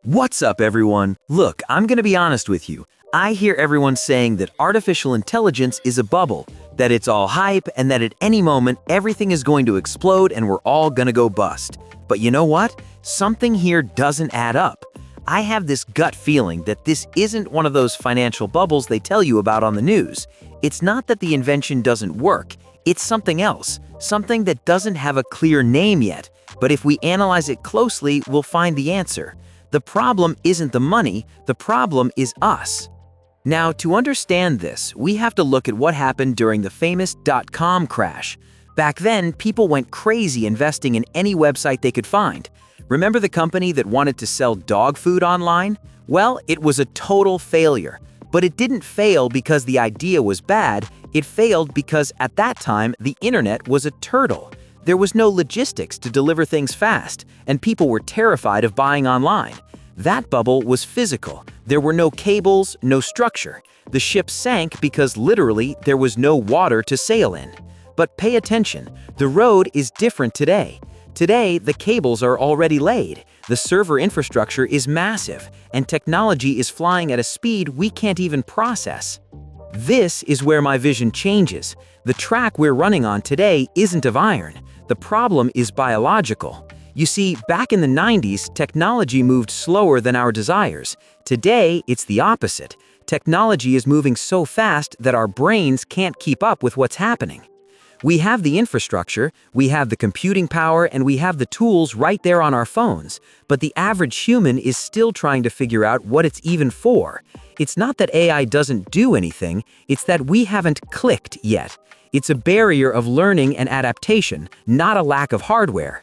What's up, everyone? Look, I'm gonna be honest with you. I hear everyone saying that artificial intelligence is a bubble, that it's all hype, and that at any moment everything is going to explode and we're all gonna go bust. But you know what? Something here doesn't add up. I have this gut feeling that this isn't one of those financial bubbles they tell you about on the news. It's not that the invention doesn't work, it's something else, something that doesn't have a clear name yet. But if we analyze it closely, we'll find the answer. The problem isn't the money, the problem is us. Now, to understand this, we have to look at what happened during the famous .com crash. Back then, people went crazy investing in any website they could find. Remember the company that wanted to sell dog food online? Well, it was a total failure. But it didn't fail because the idea was bad, it failed because at that time, the internet was a turtle. There was no logistics to deliver things fast, and people were terrified of buying online. That bubble was physical. There were no cables, no structure. The ship sank because literally there was no water to sail in. But pay attention, the road is different today. Today, the cables are already laid, the server infrastructure is massive, and technology is flying at a speed we can't even process. This is where my vision changes. The track we're running on today isn't of iron. The problem is biological. You see, back in the 90s, technology moved slower than our desires. Today, it's the opposite. Technology is moving so fast that our brains can't keep up with what's happening. We have the infrastructure, we have the computing power, and we have the tools right there on our phones, but the average human is still trying to figure out what it's even for. It's not that AI doesn't do anything, it's that we haven't clicked yet. It's a barrier of learning and adaptation, not a lack of hardware.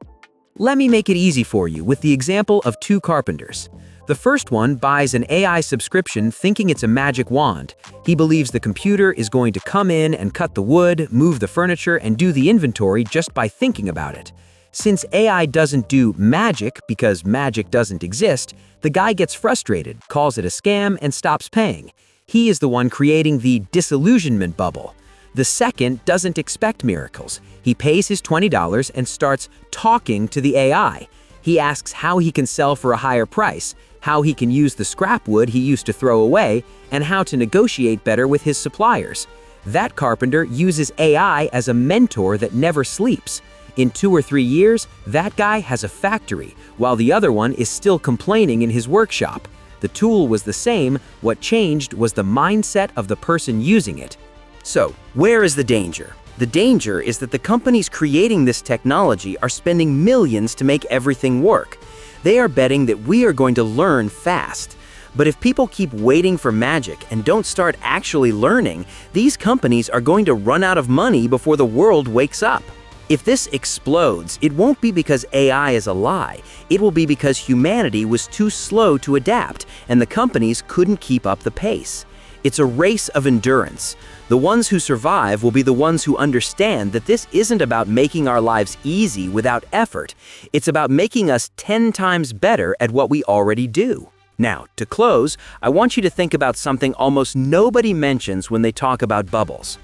Let me make it easy for you with the example of two carpenters. The first one buys an AI subscription thinking it's a magic wand. He believes the computer is going to come in and cut the wood, move the furniture, and do the inventory just by thinking about it. Since AI doesn't do magic because magic doesn't exist, the guy gets frustrated, calls it a scam, and stops paying. He is the one creating the disillusionment bubble. The second doesn't expect miracles. He pays his $20 and starts talking to the AI. He asks how he can sell for a higher price, how he can use the scrap wood he used to throw away, and how to negotiate better with his suppliers. That carpenter uses AI as a mentor that never sleeps. In 2 or 3 years, that guy has a factory, while the other one is still complaining in his workshop. The tool was the same, what changed was the mindset of the person using it. So, where is the danger? The danger is that the companies creating this technology are spending millions to make everything work. They are betting that we are going to learn fast. But if people keep waiting for magic and don't start actually learning, these companies are going to run out of money before the world wakes up. If this explodes, it won't be because AI is a lie. It will be because humanity was too slow to adapt and the companies couldn't keep up the pace. It's a race of endurance. The ones who survive will be the ones who understand that this isn't about making our lives easy without effort. It's about making us 10 times better at what we already do. Now, to close, I want you to think about something almost nobody mentions when they talk about bubbles.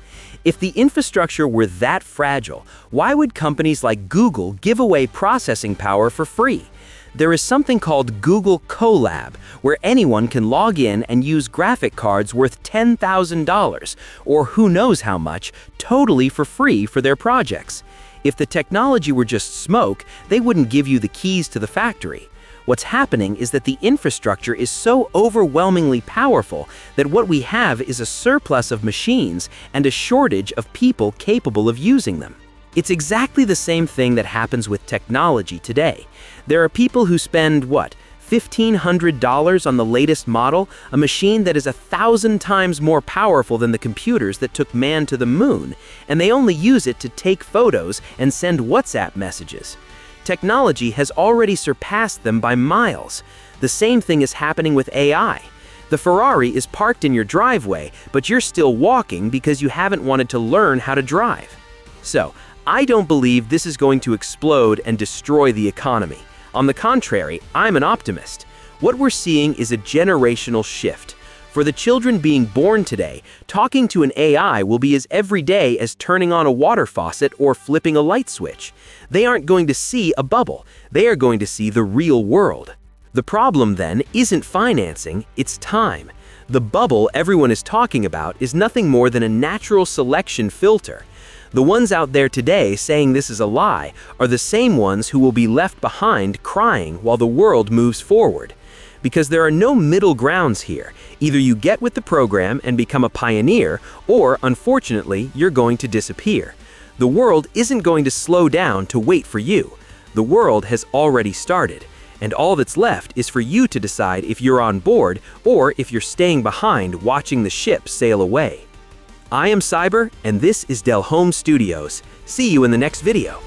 If the infrastructure were that fragile, why would companies like Google give away processing power for free? There is something called Google Colab, where anyone can log in and use graphic cards worth $10,000, or who knows how much, totally for free for their projects. If the technology were just smoke, they wouldn't give you the keys to the factory. What's happening is that the infrastructure is so overwhelmingly powerful that what we have is a surplus of machines and a shortage of people capable of using them. It's exactly the same thing that happens with technology today. There are people who spend, $1,500 on the latest model, a machine that is 1,000 times more powerful than the computers that took man to the moon, and they only use it to take photos and send WhatsApp messages. Technology has already surpassed them by miles. The same thing is happening with AI. The Ferrari is parked in your driveway, but you're still walking because you haven't wanted to learn how to drive. So, I don't believe this is going to explode and destroy the economy. On the contrary, I'm an optimist. What we're seeing is a generational shift. For the children being born today, talking to an AI will be as everyday as turning on a water faucet or flipping a light switch. They aren't going to see a bubble. They are going to see the real world. The problem then isn't financing, it's time. The bubble everyone is talking about is nothing more than a natural selection filter. The ones out there today saying this is a lie are the same ones who will be left behind crying while the world moves forward. Because there are no middle grounds here. Either you get with the program and become a pioneer, or unfortunately, you're going to disappear. The world isn't going to slow down to wait for you. The world has already started, and all that's left is for you to decide if you're on board or if you're staying behind watching the ship sail away. I am Cyber, and this is Del Home Studios. See you in the next video.